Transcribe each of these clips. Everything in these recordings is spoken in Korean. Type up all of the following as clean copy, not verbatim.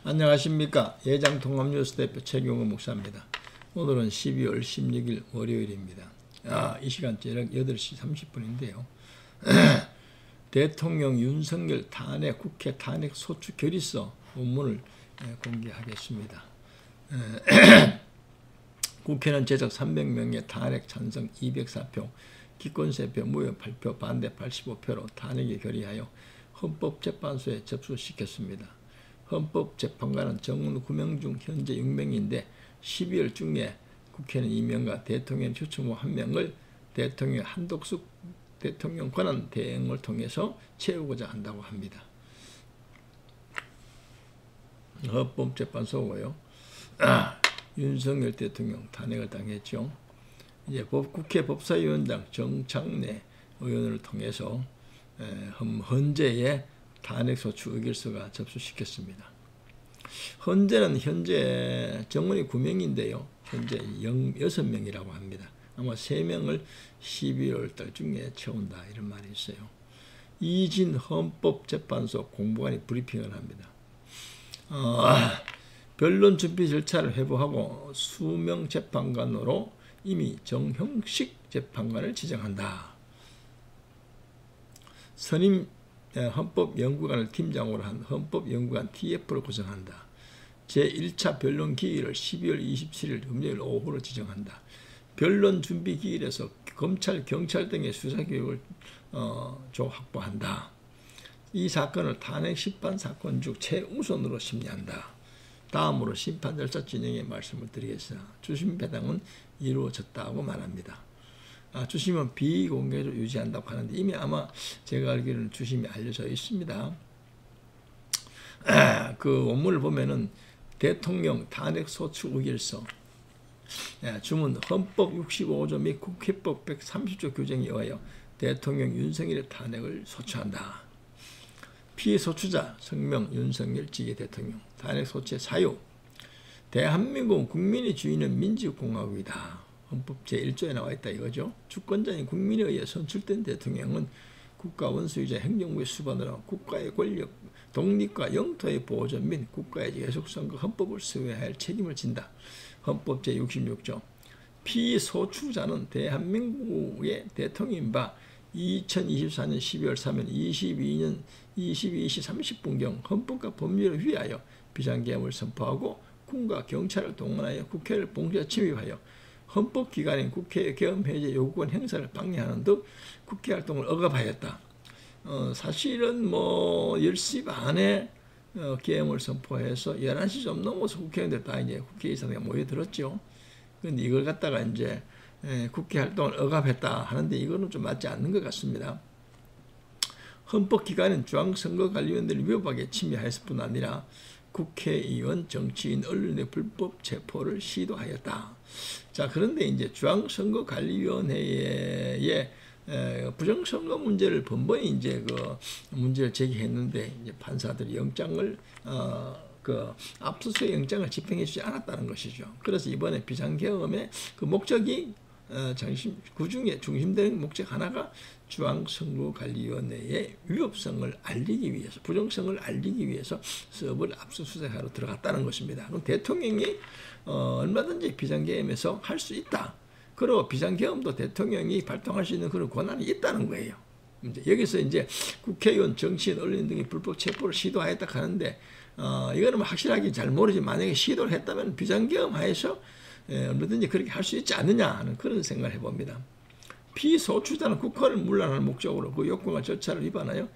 안녕하십니까. 예장통합뉴스 대표 최경호 목사입니다. 오늘은 12월 16일 월요일입니다. 이 시간 저녁 8시 30분인데요. 대통령 윤석열 탄핵 국회 탄핵 소추 결의서 원문을 공개하겠습니다. 국회는 제적 300명의 탄핵 찬성 204표, 기권세표 무효 8표, 반대 85표로 탄핵에 결의하여 헌법재판소에 접수시켰습니다. 헌법재판관은 정문 9명 중 현재 6명인데 12월 중에 국회는 이명박 대통령 추천 후 1명을 대통령 한독숙 대통령 권한 대행을 통해서 채우고자 한다고 합니다. 헌법재판소고요. 윤석열 대통령 탄핵을 당했죠. 이제 국회 법사위원장 정창래 의원을 통해서 헌재의 탄핵소추 의결서가 접수시켰습니다. 헌재는 현재 정원이 9명인데요. 현재 6명이라고 합니다. 아마 3명을 12월 달 중에 채운다 이런 말이 있어요. 이진 헌법재판소 공보관이 브리핑을 합니다. 변론 준비 절차를 회부하고 수명 재판관으로 이미 정형식 재판관을 지정한다. 선임 헌법연구관을 팀장으로 한 헌법연구관 TF를 구성한다. 제1차 변론 기일을 12월 27일 금요일 오후로 지정한다. 변론 준비 기일에서 검찰, 경찰 등의 수사교육을 확보한다. 이 사건을 탄핵 심판 사건 중 최우선으로 심리한다. 다음으로 심판 절차 진행의 말씀을 드리겠으나 주심 배당은 이루어졌다고 말합니다. 주심은 비공개로 유지한다고 하는데 이미 아마 제가 알기로는 주심이 알려져 있습니다. 그 원문을 보면은 대통령 탄핵 소추 의결서 주문 헌법 65조 및 국회법 130조 규정에 의하여 대통령 윤석열의 탄핵을 소추한다. 피소추자 성명 윤석열 지계 대통령 탄핵 소추의 사유 대한민국 국민의 주인은 민주공화국이다. 헌법 제1조에 나와 있다 이거죠. 주권자인 국민에 의해 선출된 대통령은 국가 원수이자 행정부의 수반으로 국가의 권력, 독립과 영토의 보존 및 국가의 계속성과 헌법을 수호해야 할 책임을 진다. 헌법 제66조 피소추자는 대한민국의 대통령인 바 2024년 12월 3일 22시 30분경 헌법과 법률을 위하여 비상계엄을 선포하고 군과 경찰을 동원하여 국회를 봉쇄 침입하여 헌법기관인 국회의 계엄해제 요구권 행사를 방해하는 등 국회 활동을 억압하였다. 사실은 10시 반에 계엄을 선포해서 11시 좀 넘어서 국회의원들 다 이제 국회의사들이 모여들었죠. 그런데 이걸 갖다가 이제 국회 활동을 억압했다 하는데 이거는 좀 맞지 않는 것 같습니다. 헌법기관인 중앙선거관리위원들을 위협하게 침해했을 뿐 아니라 국회의원, 정치인, 언론의 불법 체포를 시도하였다. 자, 그런데 이제 중앙선거관리위원회의 부정선거 문제를 번번이 이제 문제를 제기했는데 이제 판사들이 영장을 압수수색 영장을 집행해주지 않았다는 것이죠. 그래서 이번에 비상계엄의 그 목적이 그중에 중심되는 목적 하나가 중앙선거관리위원회의 위협성을 알리기 위해서, 부정성을 알리기 위해서 서버를 압수수색하러 들어갔다는 것입니다. 그럼 대통령이 얼마든지 비상계엄에서 할 수 있다. 그리고 비상계엄도 대통령이 발동할 수 있는 그런 권한이 있다는 거예요. 여기서 이제 국회의원, 정치인, 언론인 등이 불법 체포를 시도하였다 하는데 이거는 확실하게 잘 모르지 만약에 시도를 했다면 비상계엄 하에서 얼마든지 그렇게 할 수 있지 않느냐 하는 그런 생각을 해봅니다. 피소추자는 국회를 문란하는 목적으로 그 요건과 절차를 위반하여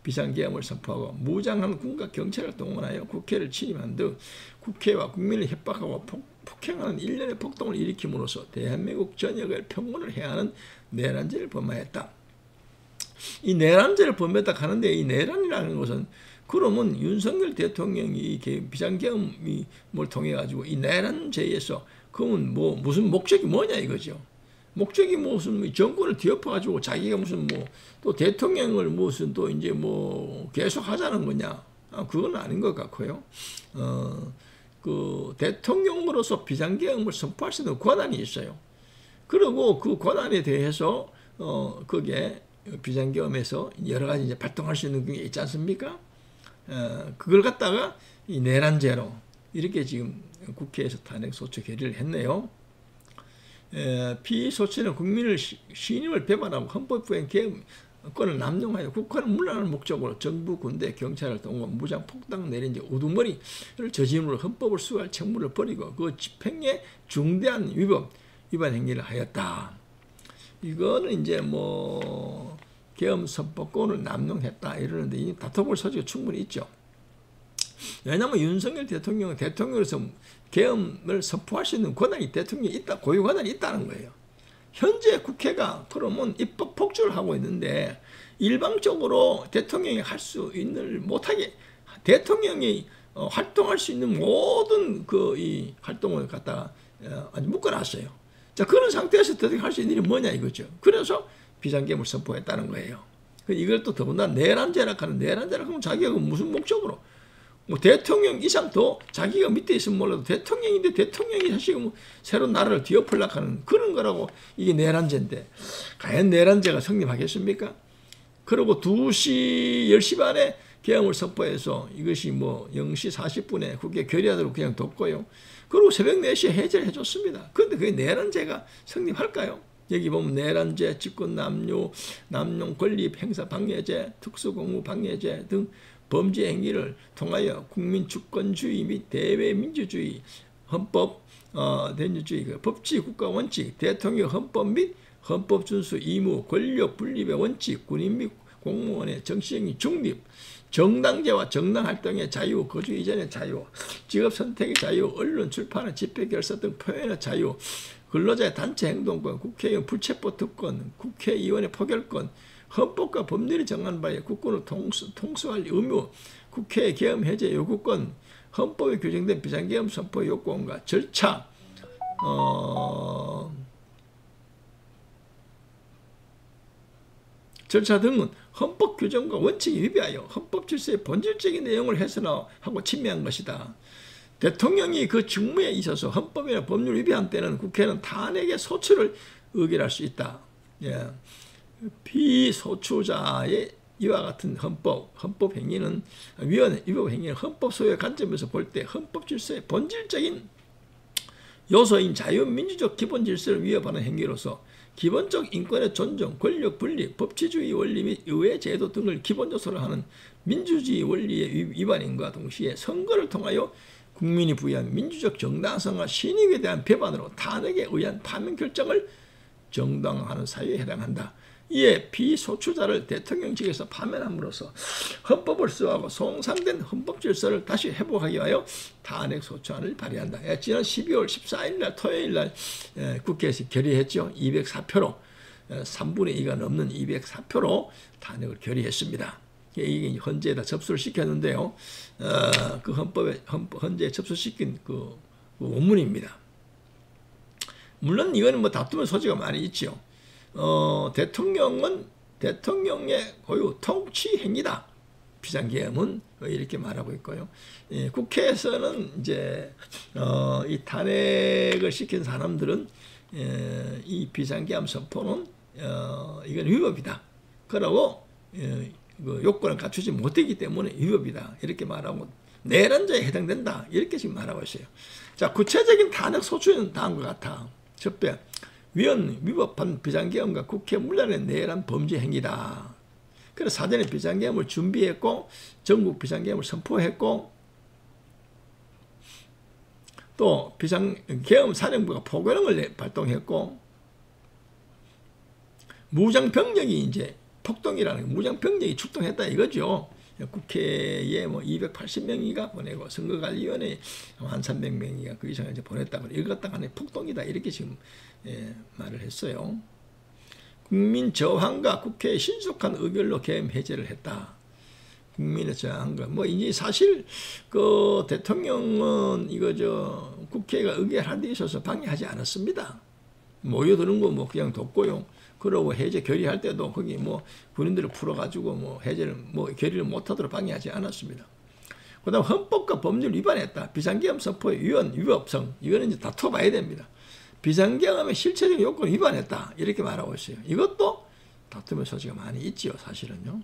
비상계엄을 선포하고 무장한 군과 경찰을 동원하여 국회를 침입한 등 국회와 국민을 협박하고 폭행하는 일련의 폭동을 일으킴으로써 대한민국 전역을 평온을 해야 하는 내란죄를 범하였다. 이 내란죄를 범했다 하는데 이 내란이라는 것은 그러면 윤석열 대통령이 비상계엄을 통해 가지고 이 내란죄에서 그러면 무슨 목적이 뭐냐 이거죠. 목적이 무슨 정권을 뒤엎어 가지고 자기가 무슨 또 대통령을 무슨 또 이제 계속 하자는 거냐? 그건 아닌 것 같고요. 그 대통령으로서 비상계엄을 선포할 수 있는 권한이 있어요. 그리고 그 권한에 대해서 그게 비상계엄에서 여러 가지 이제 발동할 수 있는 게 있지 않습니까? 그걸 갖다가 이 내란죄로 이렇게 지금 국회에서 탄핵 소추 결의를 했네요. 피소추는 국민을 신임을 배반하고 헌법 부행 개헌권을 남용하여 국가를 물러나는 목적으로 정부, 군대, 경찰을 동원 무장 폭당 내린 우두머리를 저지름으로 헌법을 수호할 책무를 버리고 그 집행에 중대한 위반 행위를 하였다. 이거는 이제 뭐 계엄 선포권을 남용했다 이러는데 이 다퉈볼 소지가 충분히 있죠. 왜냐하면 윤석열 대통령은 대통령으로서 계엄을 선포할 수 있는 권한이 대통령이 있다, 고유 권한이 있다는 거예요. 현재 국회가 그러면 입법 폭주를 하고 있는데 일방적으로 대통령이 할 수 있는 못하게 대통령이 활동할 수 있는 모든 이 활동을 갖다가 아주 묶어놨어요. 자, 그런 상태에서 대통령이 할 수 있는 일이 뭐냐 이거죠. 그래서 비상계엄을 선포했다는 거예요. 이걸 또 더군다나 내란죄라 하는 내란죄라 하면 자기가 무슨 목적으로 뭐 대통령 이상 더 자기가 밑에 있으면 몰라도 대통령인데 대통령이 사실 뭐 새로운 나라를 뒤엎으려고 하는 그런 거라고 이게 내란죄인데 과연 내란죄가 성립하겠습니까? 그리고 10시 반에 계엄을 선포해서 이것이 뭐 0시 40분에 국회 결의하도록 그냥 뒀고요. 그리고 새벽 4시에 해제를 해줬습니다. 그런데 그게 내란죄가 성립할까요? 여기 보면 내란죄, 직권남용, 남용 권리 행사 방해죄, 특수공무 방해죄 등 범죄 행위를 통하여 국민 주권주의 및 대외민주주의, 헌법, 대민주주의, 법치 국가 원칙, 대통령 헌법 및 헌법 준수 의무, 권력 분립의 원칙, 군인 및 공무원의 정치적인 중립, 정당제와 정당활동의 자유, 거주 이전의 자유, 직업 선택의 자유, 언론 출판의 집회 결사 등 표현의 자유, 근로자의 단체 행동권, 국회의원 불체포 특권, 국회의원의 포결권, 헌법과 법률이 정한 바에 국권을 통수할 의무, 국회 계엄 해제 요구권, 헌법에 규정된 비상계엄 선포 요건과 절차, 절차 등은 헌법 규정과 원칙에 위배하여 헌법 질서의 본질적인 내용을 훼손하고 침해한 것이다. 대통령이 그 직무에 있어서 헌법이나 법률 위배한 때는 국회는 탄핵의 소추를 의결할 수 있다. 예. 피소추자의 이와 같은 헌법 행위는 위법 행위는 헌법 소유의 관점에서 볼 때 헌법 질서의 본질적인 요소인 자유민주적 기본 질서를 위협하는 행위로서 기본적 인권의 존중, 권력 분립, 법치주의 원리 및 의회 제도 등을 기본 요소로 하는 민주주의 원리의 위반인과 동시에 선거를 통하여 국민이 부여한 민주적 정당성과 신익에 대한 배반으로 탄핵에 의한 파면 결정을 정당화하는 사유에 해당한다. 이에 피소추자를 대통령직에서 파면함으로써 헌법을 수호하고 송상된 헌법 질서를 다시 회복하기 위하여 탄핵 소추안을 발의한다. 지난 12월 14일 날 토요일 날 국회에서 결의했죠. 204표로 3분의 2가 넘는 204표로 탄핵을 결의했습니다. 이게 헌재에다 접수를 시켰는데요. 그 헌재에 접수시킨 그 원문입니다. 물론 이거는 뭐 다투면 소지가 많이 있죠. 대통령은 대통령의 고유 통치 행위다. 비상계엄은 이렇게 말하고 있고요. 국회에서는 이제 이 탄핵을 시킨 사람들은 이 비상계엄 선포는 이건 위법이다. 그러고 그 요건을 갖추지 못했기 때문에 위법이다. 이렇게 말하고 내란죄에 해당된다. 이렇게 지금 말하고 있어요. 자, 구체적인 탄핵 소추는 다음과 같아. 첫째, 위법한 비상계엄과 국회 문란의 내란 범죄 행위다. 그래서 사전에 비상계엄을 준비했고 전국 비상계엄을 선포했고 또 비상계엄 사령부가 포교령을 발동했고 무장병력이 이제 폭동이라는 무장병력이 출동했다 이거죠. 국회에 뭐 280명이가 보내고 선거관리위원회 한 300명이가 그 이상을 이제 보냈다고 이것 갖다가 폭동이다 이렇게 지금 말을 했어요. 국민 저항과 국회의 신속한 의결로 계엄 해제를 했다. 국민의 저항과 뭐 이제 사실 그 대통령은 이거 국회가 의결하는 데 있어서 방해하지 않았습니다. 모여드는 거 뭐 그냥 뒀고요. 그러고 해제 결의할 때도 거기 뭐 군인들을 풀어가지고 뭐 해제를 뭐 결의를 못하도록 방해하지 않았습니다. 그다음 헌법과 법률 위반했다. 비상계엄 선포의 위법성 이거는 이제 다퉈봐야 됩니다. 비상계엄의 실체적 요건을 위반했다. 이렇게 말하고 있어요. 이것도 다툼의 소지가 많이 있지요. 사실은요.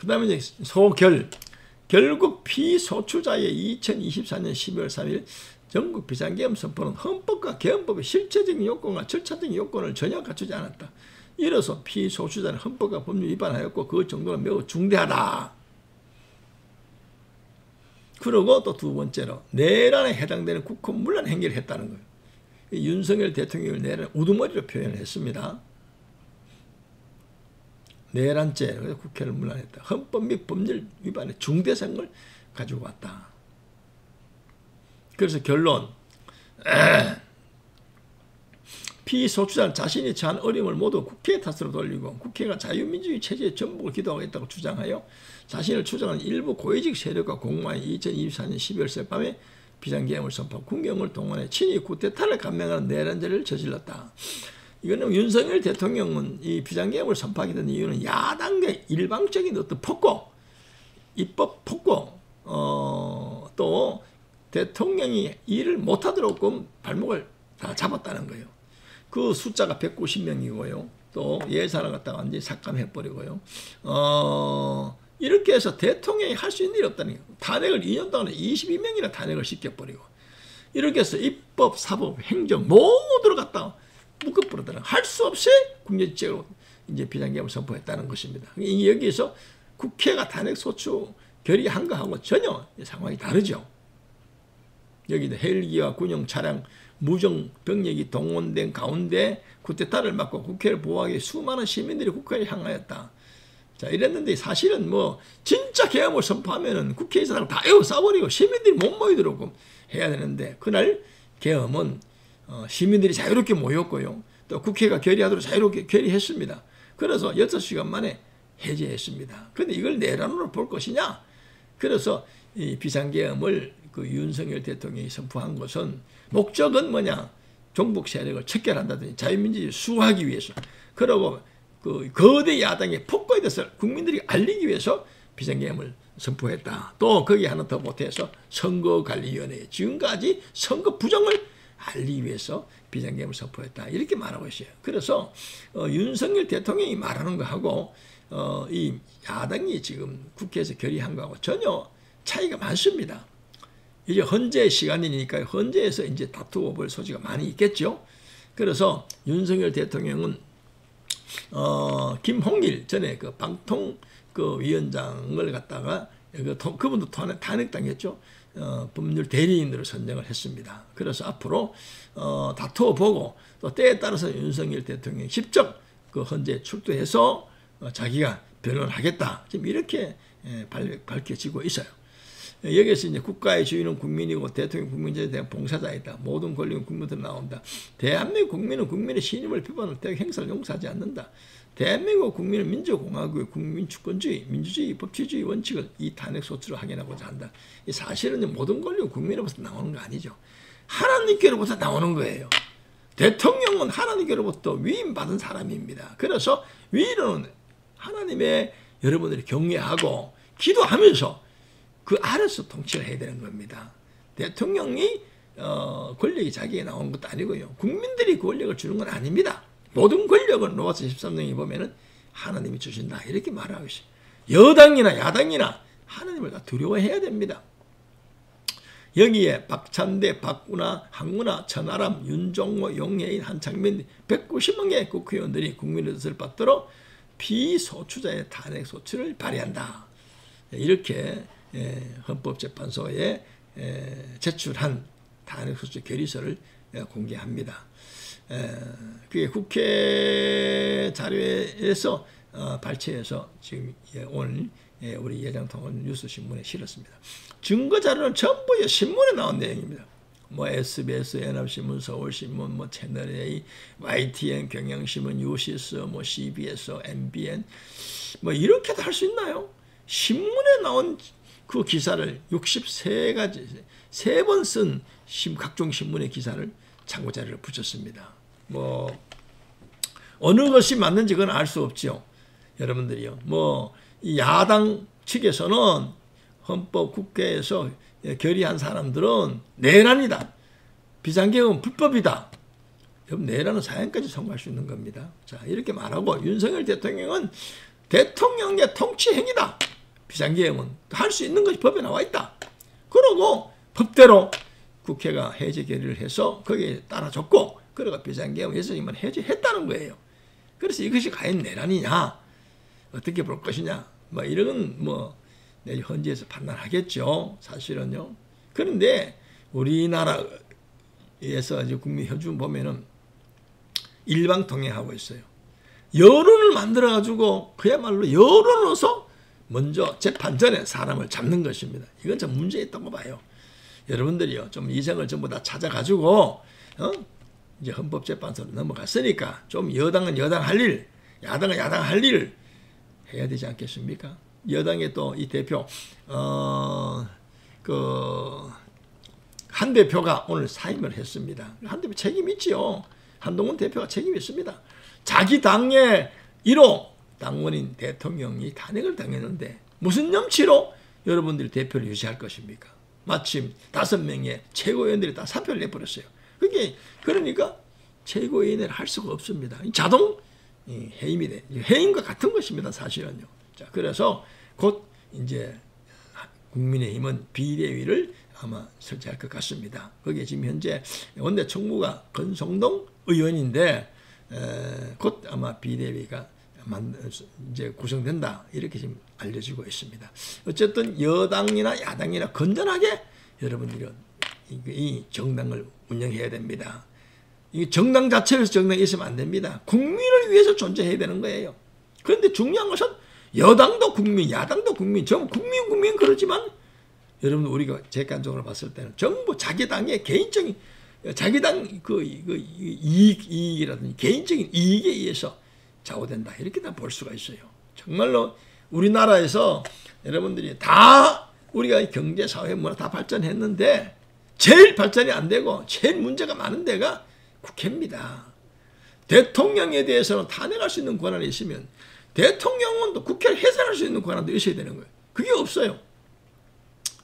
그 다음에 이제 소결. 결국 피소추자의 2024년 12월 3일 전국 비상계엄 선포는 헌법과 계엄법의 실체적인 요건과 절차적인 요건을 전혀 갖추지 않았다. 이로써 피소추자는 헌법과 법률 위반하였고 그 정도는 매우 중대하다. 그리고 또 두 번째로 내란에 해당되는 국헌 문란 행위를 했다는 거예요. 윤석열 대통령을 내란 우두머리로 표현을 했습니다. 내란죄, 그래서 국회를 문란했다. 헌법 및 법률 위반의 중대성을 가지고 왔다. 그래서 결론, 피소추자는 자신이 처한 어려움을 모두 국회의 탓으로 돌리고 국회가 자유민주주의 체제의 전복을 기도하겠다고 주장하여 자신을 추종하는 일부 고위직 세력과 공모한 2024년 12월 새 밤에 비상계엄을 선포, 군경을 동원해 친위 쿠데타를 감행하는 내란죄를 저질렀다. 이거는 윤석열 대통령은 이 비상계엄을 선포하게 된 이유는 야당의 일방적인 어떤 폭고, 입법 폭고, 또 대통령이 일을 못하도록 발목을 다 잡았다는 거예요. 그 숫자가 190명이고요. 또 예산을 갖다가 완전히 삭감해버리고요. 이렇게 해서 대통령이 할 수 있는 일이 없다는 거예요. 탄핵을 2년 동안에 22명이나 탄핵을 시켜버리고 이렇게 해서 입법, 사법, 행정 모두를 갖다가 묶어버리다가 할 수 없이 국내적으로 이제 비상계엄을 선포했다는 것입니다. 여기에서 국회가 탄핵 소추 결의한 거하고 전혀 상황이 다르죠. 여기도 헬기와 군용 차량, 무정 병력이 동원된 가운데 쿠데타를 막고 국회를 보호하기 수많은 시민들이 국회를 향하였다. 자, 이랬는데 사실은 뭐 진짜 계엄을 선포하면은 국회의사들 다 에워싸버리고 시민들이 못 모이도록 해야 되는데 그날 계엄은 시민들이 자유롭게 모였고요. 또 국회가 결의하도록 자유롭게 결의했습니다. 그래서 6시간 만에 해제했습니다. 그런데 이걸 내란으로 볼 것이냐? 그래서 이 비상계엄을 그 윤석열 대통령이 선포한 것은 목적은 뭐냐? 종북 세력을 척결한다든지 자유민주주의 수호하기 위해서 그리고 그 거대 야당의 폭거에 대해서 국민들이 알리기 위해서 비상계엄을 선포했다. 또 거기 하나 더 보태서 선거관리위원회 지금까지 선거 부정을 알리기 위해서 비상계엄을 선포했다. 이렇게 말하고 있어요. 그래서 윤석열 대통령이 말하는 거하고 이 야당이 지금 국회에서 결의한 거하고 전혀 차이가 많습니다. 이제 헌재 시간이니까 헌재에서 이제 다투어 볼 소지가 많이 있겠죠. 그래서 윤석열 대통령은 김홍일 전에 그 방통 그 위원장을 갖다가 그분도 탄핵당했죠. 법률 대리인으로 선정을 했습니다. 그래서 앞으로 다투어 보고 또 때에 따라서 윤석열 대통령이 직접 그 헌재에 출두해서 자기가 변론하겠다. 지금 이렇게 밝혀지고 있어요. 여기에서 이제 국가의 주인은 국민이고 대통령 국민제에 대한 봉사자이다. 모든 권력은 국민들 나온다. 대한민국 국민은 국민의 신임을 비판할 때 행사를 용서하지 않는다. 대한민국 국민은 민주공화국의 국민주권주의, 민주주의, 법치주의 원칙을 이 탄핵 소추로 확인하고자 한다. 이 사실은 모든 권력은 국민으로부터 나오는 거 아니죠. 하나님께로부터 나오는 거예요. 대통령은 하나님께로부터 위임받은 사람입니다. 그래서 위로는 하나님의 여러분들이 경외하고 기도하면서 그 아래서 통치를 해야 되는 겁니다. 대통령이 권력이 자기에게 나오는 것도 아니고요. 국민들이 그 권력을 주는 건 아닙니다. 모든 권력은 로마서 13장에 보면은 하나님이 주신다. 이렇게 말하고 있어요. 여당이나 야당이나 하나님을 다 두려워해야 됩니다. 여기에 박찬대, 박구나, 한구나, 천하람, 윤종호, 용해인, 한창민 190명의 국회의원들이 국민의 뜻을 받들어 피소추자의 탄핵 소추를 발의한다. 이렇게 헌법재판소에 제출한 탄핵소추 결의서를 공개합니다. 그게 국회 자료에서 발췌해서 지금 오늘 우리 예장통은 뉴스신문에 실었습니다. 증거자료는 전부 신문에 나온 내용입니다. 뭐 SBS, 연합신문, 서울신문, 뭐 채널A, YTN, 경향신문, 뉴시스, 뭐 CBS, MBN 뭐 이렇게도 할 수 있나요? 신문에 나온 그 기사를 63가지 3번 쓴 각종 신문의 기사를 참고자료를 붙였습니다. 뭐 어느 것이 맞는지 그건 알 수 없죠. 여러분들이요. 뭐 야당 측에서는 헌법 국회에서 결의한 사람들은 내란이다. 비상계엄은 불법이다. 여러분 내란은 사형까지 선고할 수 있는 겁니다. 자 이렇게 말하고 윤석열 대통령은 대통령의 통치 행위다. 비상계엄은 할 수 있는 것이 법에 나와 있다. 그러고 법대로 국회가 해제 결의를 해서 거기에 따라줬고 그러고 비상계엄 예수님은 해제했다는 거예요. 그래서 이것이 과연 내란이냐 어떻게 볼 것이냐 뭐 이런 뭐 내일 헌재에서 판단하겠죠. 사실은요. 그런데 우리나라에서 이제 국민효준 보면은 일방통행하고 있어요. 여론을 만들어가지고 그야말로 여론으로서 먼저 재판 전에 사람을 잡는 것입니다. 이건 좀 문제 있다고 봐요. 여러분들이요 좀 이생을 전부 다 찾아가지고 이제 헌법재판소로 넘어갔으니까 좀 여당은 여당 할 일, 야당은 야당 할 일을 해야 되지 않겠습니까? 여당의 또 이 대표 한 대표가 오늘 사임을 했습니다. 한 대표 책임 있지요. 한동훈 대표가 책임이 있습니다. 자기 당의 1호 당원인 대통령이 탄핵을 당했는데 무슨 염치로 여러분들이 대표를 유지할 것입니까? 마침 5명의 최고위원들이 다 사표를 내버렸어요. 그러니까 최고위원회를 할 수가 없습니다. 자동 해임이 돼. 해임과 같은 것입니다. 사실은요. 자, 그래서 곧 이제 국민의힘은 비대위를 아마 설치할 것 같습니다. 거기에 지금 현재 원내 총무가 권성동 의원인데 곧 아마 비대위가 이제 구성된다 이렇게 지금 알려지고 있습니다. 어쨌든 여당이나 야당이나 건전하게 여러분들이 이 정당을 운영해야 됩니다. 이 정당 자체에서 정당이 있으면 안 됩니다. 국민을 위해서 존재해야 되는 거예요. 그런데 중요한 것은 여당도 국민, 야당도 국민, 전부 국민 그러지만 여러분 우리가 객관적으로 봤을 때는 전부 자기 당의 개인적인 자기 당 이익이라든지 개인적인 이익에 의해서 좌우된다 이렇게 다 볼 수가 있어요. 정말로 우리나라에서 여러분들이 다 우리가 경제, 사회, 문화 다 발전했는데 제일 발전이 안 되고 제일 문제가 많은 데가 국회입니다. 대통령에 대해서는 탄핵할 수 있는 권한이 있으면 대통령은 또 국회를 해산할 수 있는 권한도 있어야 되는 거예요. 그게 없어요.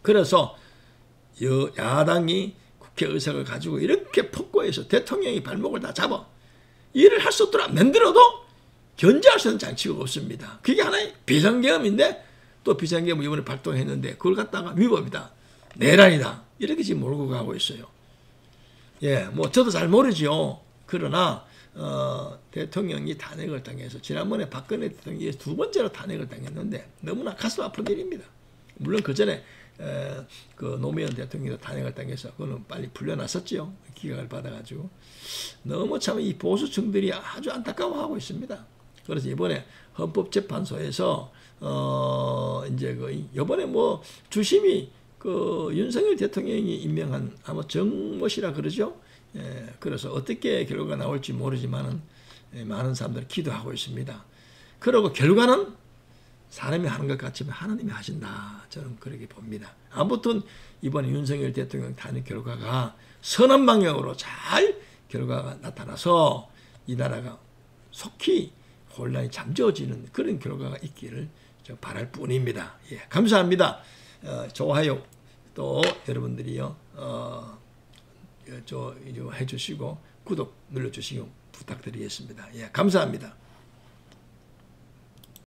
그래서 야당이 국회의석을 가지고 이렇게 폭거해서 대통령이 발목을 다 잡아 일을 할 수 없도록 만들어도 견제할 수 있는 장치가 없습니다. 그게 하나의 비상계엄인데 또 비상계엄을 이번에 발동했는데 그걸 갖다가 위법이다. 내란이다. 이렇게 지금 몰고 가고 있어요. 예, 뭐 저도 잘 모르죠. 그러나 대통령이 탄핵을 당해서 지난번에 박근혜 대통령이 2번째로 탄핵을 당했는데 너무나 가슴 아픈 일입니다. 물론 그 전에 그 노무현 대통령도 탄핵을 당해서 그거는 빨리 풀려났었죠. 기각을 받아가지고 너무 참 이 보수층들이 아주 안타까워하고 있습니다. 그래서 이번에 헌법재판소에서 이제 이번에 뭐 주심이 그 윤석열 대통령이 임명한 아마 정모씨라 그러죠. 예, 그래서 어떻게 결과가 나올지 모르지만은 많은 사람들이 기도하고 있습니다. 그리고 결과는 사람이 하는 것 같지만 하나님이 하신다. 저는 그렇게 봅니다. 아무튼 이번에 윤석열 대통령 탄핵 결과가 선한 방향으로 잘 결과가 나타나서 이 나라가 속히 혼란이 잠재워지는 그런 결과가 있기를 바랄 뿐입니다. 예, 감사합니다. 좋아요 또 여러분들이요 해주시고 구독 눌러주시기 부탁드리겠습니다. 예, 감사합니다.